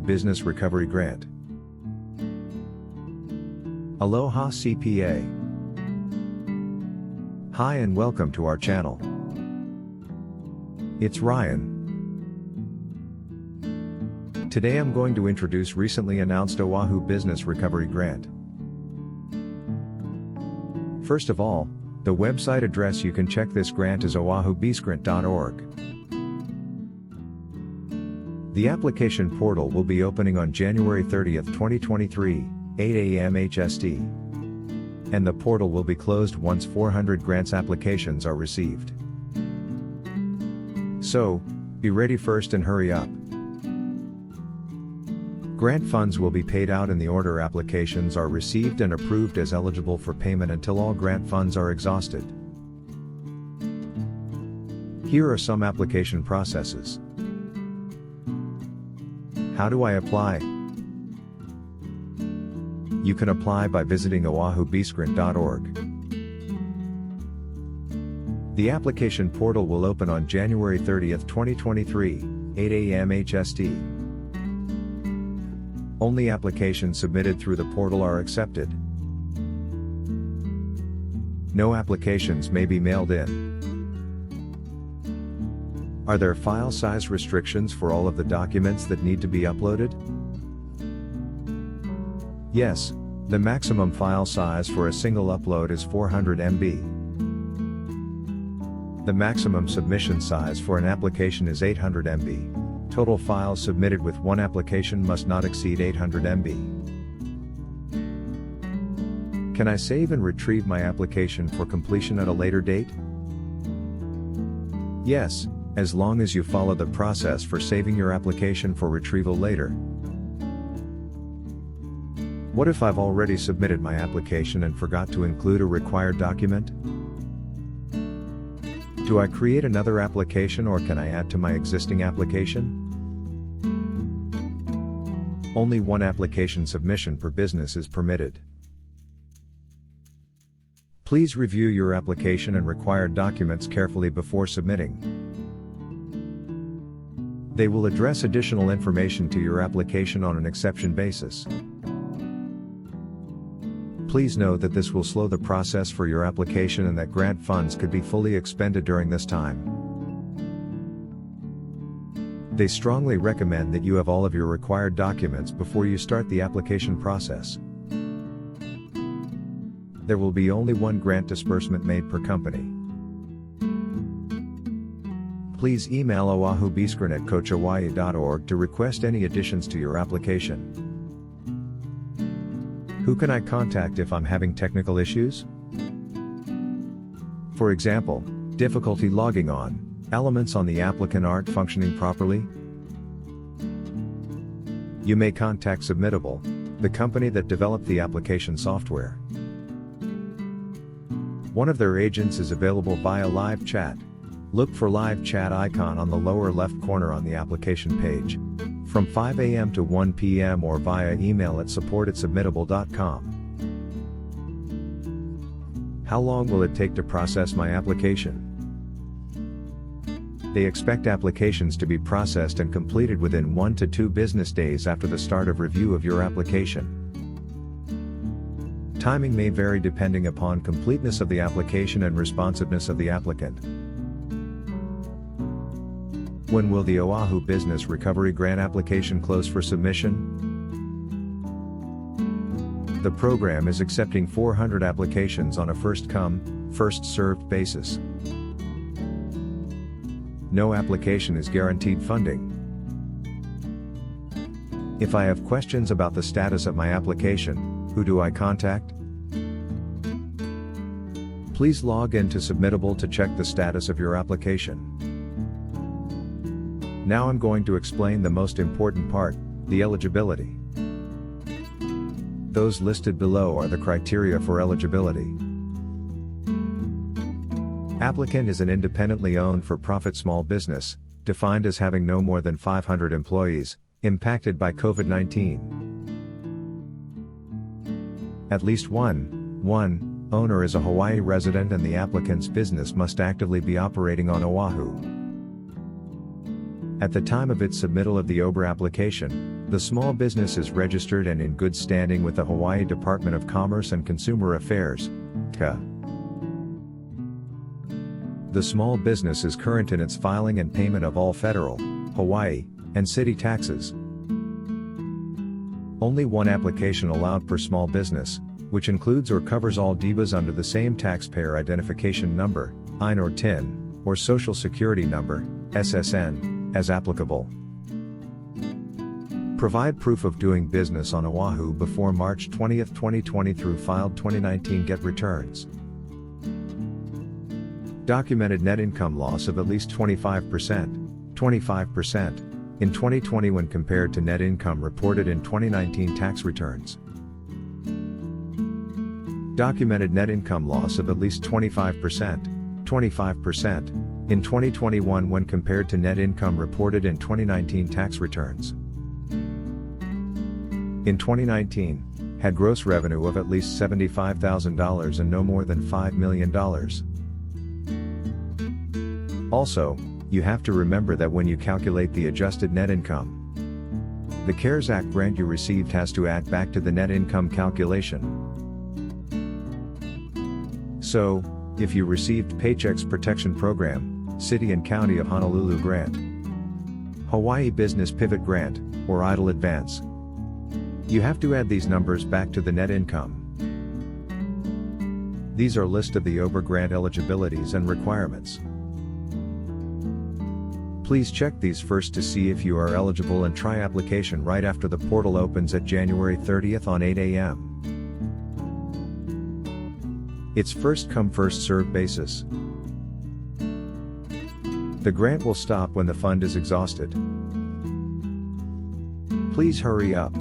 Business Recovery Grant. AlohaCPA. Hi and welcome to our channel. It's Ryan. Today I'm going to introduce recently announced Oahu Business Recovery Grant. First of all, the website address you can check this grant is oahubsgrant.org. The application portal will be opening on January 30th, 2023, 8 a.m. HST. And the portal will be closed once 400 grants applications are received. So, be ready first and hurry up. Grant funds will be paid out in the order applications are received and approved as eligible for payment until all grant funds are exhausted. Here are some application processes. How do I apply? You can apply by visiting oahubsgrant.org. The application portal will open on January 30th, 2023, 8 a.m. HST. Only applications submitted through the portal are accepted. No applications may be mailed in. Are there file size restrictions for all of the documents that need to be uploaded? Yes, the maximum file size for a single upload is 400 MB. The maximum submission size for an application is 800 MB. Total files submitted with one application must not exceed 800 MB. Can I save and retrieve my application for completion at a later date? Yes, as long as you follow the process for saving your application for retrieval later. What if I've already submitted my application and forgot to include a required document? Do I create another application or can I add to my existing application? Only one application submission per business is permitted. Please review your application and required documents carefully before submitting. They will address additional information to your application on an exception basis. Please know that this will slow the process for your application and that grant funds could be fully expended during this time. They strongly recommend that you have all of your required documents before you start the application process. There will be only one grant disbursement made per company. Please email oahubsgrant@coachhawaii.org to request any additions to your application. Who can I contact if I'm having technical issues? For example, difficulty logging on, elements on the applicant aren't functioning properly? You may contact Submittable, the company that developed the application software. One of their agents is available via live chat. Look for live chat icon on the lower left corner on the application page. From 5 a.m. to 1 p.m. or via email at support@submittable.com. How long will it take to process my application? They expect applications to be processed and completed within 1 to 2 business days after the start of review of your application. Timing may vary depending upon completeness of the application and responsiveness of the applicant. When will the Oahu Business Recovery Grant application close for submission? The program is accepting 400 applications on a first-come, first-served basis. No application is guaranteed funding. If I have questions about the status of my application, who do I contact? Please log in to Submittable to check the status of your application. Now I'm going to explain the most important part, the eligibility. Those listed below are the criteria for eligibility. Applicant is an independently owned for-profit small business, defined as having no more than 500 employees, impacted by COVID-19. At least one owner is a Hawaii resident and the applicant's business must actively be operating on Oahu. At the time of its submittal of the OBR application, The small business is registered and in good standing with the Hawaii Department of Commerce and Consumer Affairs, (CA). The small business is current in its filing and payment of all federal, Hawaii, and city taxes. Only one application allowed per small business, which includes or covers all DBAs under the same taxpayer identification number, EIN or TIN, or Social Security number, SSN, as applicable. Provide proof of doing business on Oahu before March 20, 2020 through filed 2019 GET returns. Documented net income loss of at least 25% in 2020 when compared to net income reported in 2019 tax returns. Documented net income loss of at least 25% in 2021 when compared to net income reported in 2019 tax returns. In 2019, had gross revenue of at least $75,000 and no more than $5 million. Also, you have to remember that when you calculate the adjusted net income, the CARES Act grant you received has to add back to the net income calculation. So, if you received Paychecks Protection Program, City and County of Honolulu Grant, Hawaii Business Pivot Grant, or EIDL Advance, you have to add these numbers back to the net income. These are list of the OBRA grant eligibilities and requirements. Please check these first to see if you are eligible and try application right after the portal opens at January 30th on 8 a.m. It's first come first served basis. The grant will stop when the fund is exhausted. Please hurry up.